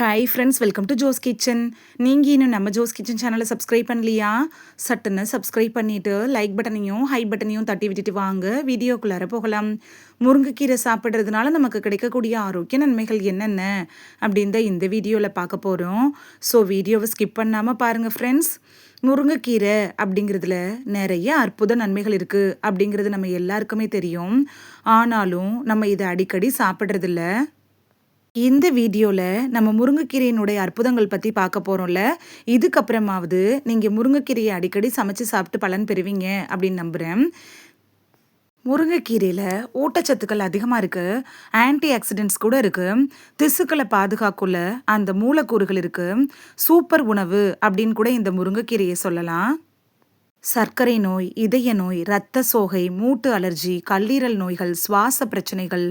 Hi friends, welcome to Jo's kitchen. நீங்கள் இன்னும் நம்ம ஜோஸ் கிச்சன் சேனலை சப்ஸ்கிரைப் பண்ணலையா? சட்டுன்னு சப்ஸ்கிரைப் பண்ணிவிட்டு லைக் பட்டனையும் ஹை பட்டனையும் தட்டி விட்டுட்டு வாங்க வீடியோக்குள்ளார போகலாம். முருங்கைக்கீரை சாப்பிட்றதுனால நமக்கு கிடைக்கக்கூடிய ஆரோக்கிய நன்மைகள் என்னென்ன அப்படின்னு இந்த வீடியோவில் பார்க்க போகிறோம். ஸோ வீடியோவை ஸ்கிப் பண்ணாமல் பாருங்கள் ஃப்ரெண்ட்ஸ். முருங்கைக்கீரை அப்படிங்கிறதுல நிறைய அற்புத நன்மைகள் இருக்குது அப்படிங்கிறது நம்ம எல்லாருக்குமே தெரியும். ஆனாலும் நம்ம இதை அடிக்கடி சாப்பிட்றதில்ல. இந்த வீடியோவில் நம்ம முருங்கைக்கீரையினுடைய அற்புதங்கள் பற்றி பார்க்க போகிறோம்ல. இதுக்கப்புறமாவது நீங்கள் முருங்கைக்கீரையை அடிக்கடி சமைச்சு சாப்பிட்டு பலன் பெறுவீங்க அப்படின்னு நம்புகிறேன். முருங்கைக்கீரையில் ஊட்டச்சத்துக்கள் அதிகமாக இருக்குது, ஆன்டி ஆக்சிடென்ட்ஸ் கூட இருக்குது, திசுக்களை பாதுகாக்குள்ள அந்த மூலக்கூறுகள் இருக்குது, சூப்பர் உணவு அப்படின்னு கூட இந்த முருங்கைக்கீரையை சொல்லலாம். சர்க்கரை நோய், இதய நோய், இரத்த சோகை, மூட்டு அலர்ஜி, கல்லீரல் நோய்கள், சுவாச பிரச்சனைகள்,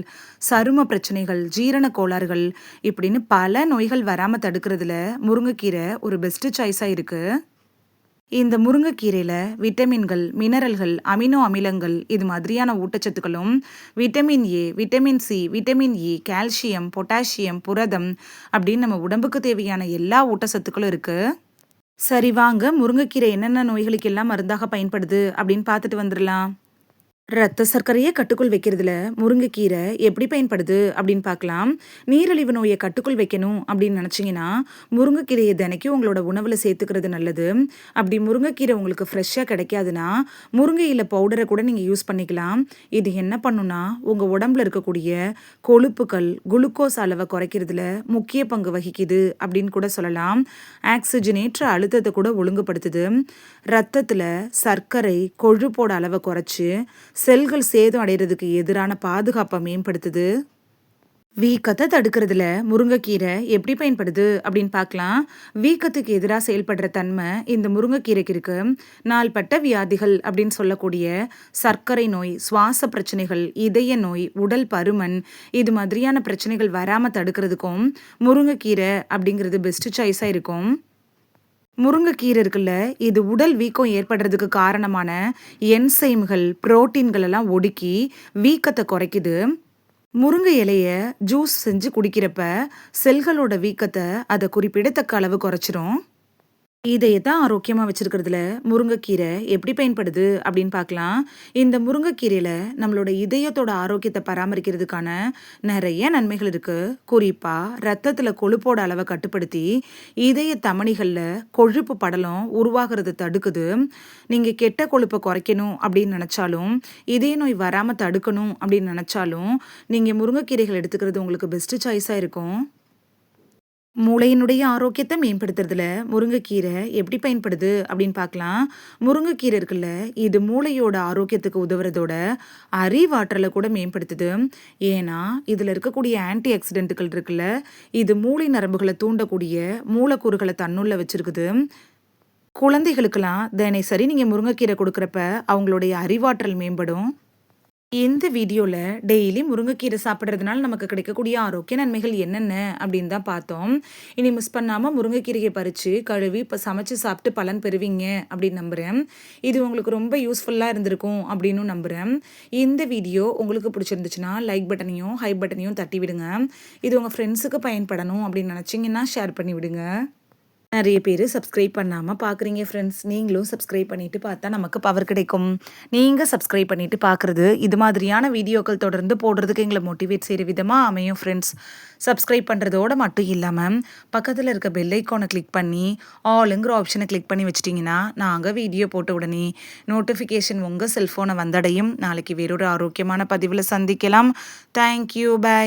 சரும பிரச்சனைகள், ஜீரண கோளாறுகள் இப்படின்னு பல நோய்கள் வராமல் தடுக்கிறதுல முருங்கைக்கீரை ஒரு பெஸ்ட் சாய்ஸாக இருக்குது. இந்த முருங்கைக்கீரையில் விட்டமின்கள், மினரல்கள், அமினோ அமிலங்கள் இது மாதிரியான ஊட்டச்சத்துக்களும், vitamin A, vitamin C, vitamin E, calcium, potassium, புரதம் அப்படின்னு நம்ம உடம்புக்கு தேவையான எல்லா ஊட்டச்சத்துக்களும் இருக்குது. சரி வாங்க, முருங்கைக்கீரை என்னென்ன நோய்களுக்கு எல்லாம் மருந்தாக பயன்படுது அப்படின்னு பார்த்துட்டு வந்துடலாம். ரத்த சர்க்கரையை கட்டுக்குள் வைக்கிறதுல முருங்கைக்கீரை எப்படி பயன்படுது அப்படின்னு பார்க்கலாம். நீரிழிவு நோயை கட்டுக்குள் வைக்கணும் அப்படின்னு நினச்சிங்கன்னா முருங்கைக்கீரையை தினைக்கும் உங்களோட உணவில் சேர்த்துக்கிறது நல்லது. அப்படி முருங்கைக்கீரை உங்களுக்கு ஃப்ரெஷ்ஷாக கிடைக்காதுன்னா முருங்கை இலை பவுடரை கூட நீங்கள் யூஸ் பண்ணிக்கலாம். இது என்ன பண்ணுன்னா உங்கள் உடம்புல இருக்கக்கூடிய கொழுப்புகள், குளுக்கோஸ் அளவை குறைக்கிறதுல முக்கிய பங்கு வகிக்குது அப்படின்னு கூட சொல்லலாம். ஆக்சிஜனேற்ற அழுத்தத்தை கூட ஒழுங்குபடுத்துது. ரத்தத்தில் சர்க்கரை, கொழுப்போட அளவை குறைச்சி செல்கள் சேதம் அடைகிறதுக்கு எதிரான பாதுகாப்பை மேம்படுத்துது. வீக்கத்தை தடுக்கிறதுல முருங்கைக்கீரை எப்படி பயன்படுது அப்படின்னு பார்க்கலாம். வீக்கத்துக்கு எதிராக செயல்படுற தன்மை இந்த முருங்கைக்கீரைக்கு இருக்கு. நாள்பட்ட வியாதிகள் அப்படின்னு சொல்லக்கூடிய சர்க்கரை நோய், சுவாச பிரச்சனைகள், இதய நோய், உடல் பருமன் இது மாதிரியான பிரச்சனைகள் வராமல் தடுக்கிறதுக்கும் முருங்கைக்கீரை அப்படிங்கிறது பெஸ்ட் சாய்ஸாக இருக்கும். முருங்கைக்கீரை இருக்குல்ல, இது உடல் வீக்கம் ஏற்படுறதுக்கு காரணமான என்சைம்கள், புரோட்டீன்கள் எல்லாம் ஒடுக்கி வீக்கத்தை குறைக்குது. முருங்கை இலையை ஜூஸ் செஞ்சு குடிக்கிறப்ப செல்களோட வீக்கத்தை அதை குறிப்பிடத்தக்க அளவு குறைச்சிரும். இதயத்தை ஆரோக்கியமாக வச்சுருக்கிறதுல முருங்கைக்கீரை எப்படி பயன்படுது அப்படின்னு பார்க்கலாம். இந்த முருங்கைக்கீரையில் நம்மளோட இதயத்தோட ஆரோக்கியத்தை பராமரிக்கிறதுக்கான நிறைய நன்மைகள் இருக்குது. குறிப்பாக ரத்தத்தில் கொழுப்போட அளவை கட்டுப்படுத்தி இதய தமனிகளில் கொழுப்பு படலம் உருவாகிறத தடுக்குது. நீங்கள் கெட்ட கொழுப்பை குறைக்கணும் அப்படின்னு நினச்சாலும், இதய நோய் வராமல் தடுக்கணும் அப்படின்னு நினச்சாலும் நீங்கள் முருங்கைக்கீரைகள் எடுத்துக்கிறது உங்களுக்கு பெஸ்ட்டு சாய்ஸாக இருக்கும். மூளையினுடைய ஆரோக்கியத்தை மேம்படுத்துறதுல முருங்கைக்கீரை எப்படி பயன்படுது அப்படின்னு பார்க்கலாம். முருங்கைக்கீரை இருக்குல்ல, இது மூளையோட ஆரோக்கியத்துக்கு உதவுறதோட அறிவாற்றலை கூட மேம்படுத்துது. ஏன்னா இதில் இருக்கக்கூடிய ஆன்டி ஆக்சிடென்ட்டுகள் இருக்குல்ல, இது மூளை நரம்புகளை தூண்டக்கூடிய மூலக்கூறுகளை தன்னுள்ள வச்சிருக்குது. குழந்தைகளுக்கெல்லாம் தினசரி நீங்கள் முருங்கைக்கீரை கொடுக்குறப்ப அவங்களுடைய அறிவாற்றல் மேம்படும். இந்த வீடியோவில் டெய்லி முருங்கைக்கீரை சாப்பிட்றதுனால நமக்கு கிடைக்கக்கூடிய ஆரோக்கிய நன்மைகள் என்னென்ன அப்படின்னு தான் பார்த்தோம். இனி மிஸ் பண்ணாமல் முருங்கைக்கீரையை பறித்து கழுவி இப்போ சமைச்சு சாப்பிட்டு பலன் பெறுவீங்க அப்படின்னு நம்புகிறேன். இது உங்களுக்கு ரொம்ப யூஸ்ஃபுல்லாக இருந்திருக்கும் அப்படின்னு நம்புகிறேன். இந்த வீடியோ உங்களுக்கு பிடிச்சிருந்துச்சுன்னா லைக் பட்டனையும் ஹை பட்டனையும் தட்டி விடுங்க. இது உங்கள் ஃப்ரெண்ட்ஸுக்கு பயன்படணும் அப்படின்னு நினச்சிங்கன்னா ஷேர் பண்ணி விடுங்க. நிறைய பேர் சப்ஸ்கிரைப் பண்ணாமல் பார்க்குறீங்க ஃப்ரெண்ட்ஸ். நீங்களும் சப்ஸ்கிரைப் பண்ணிவிட்டு பார்த்தா நமக்கு பவர் கிடைக்கும். நீங்கள் சப்ஸ்கிரைப் பண்ணிவிட்டு பார்க்குறது இது மாதிரியான வீடியோக்கள் தொடர்ந்து போடுறதுக்கு எங்களை மோட்டிவேட் செய்கிற விதமாக அமையும் ஃப்ரெண்ட்ஸ். சப்ஸ்கிரைப் பண்ணுறதோடு மட்டும் இல்லாமல் பக்கத்தில் இருக்க பெல் ஐக்கானை கிளிக் பண்ணி ஆளுங்கிற ஆப்ஷனை கிளிக் பண்ணி வச்சிட்டிங்கன்னா நாங்கள் வீடியோ போட்ட உடனே நோட்டிஃபிகேஷன் உங்கள் செல்ஃபோனை வந்தடையும். நாளைக்கு வேறொரு ஆரோக்கியமான பதிவில் சந்திக்கலாம். Thank you, by.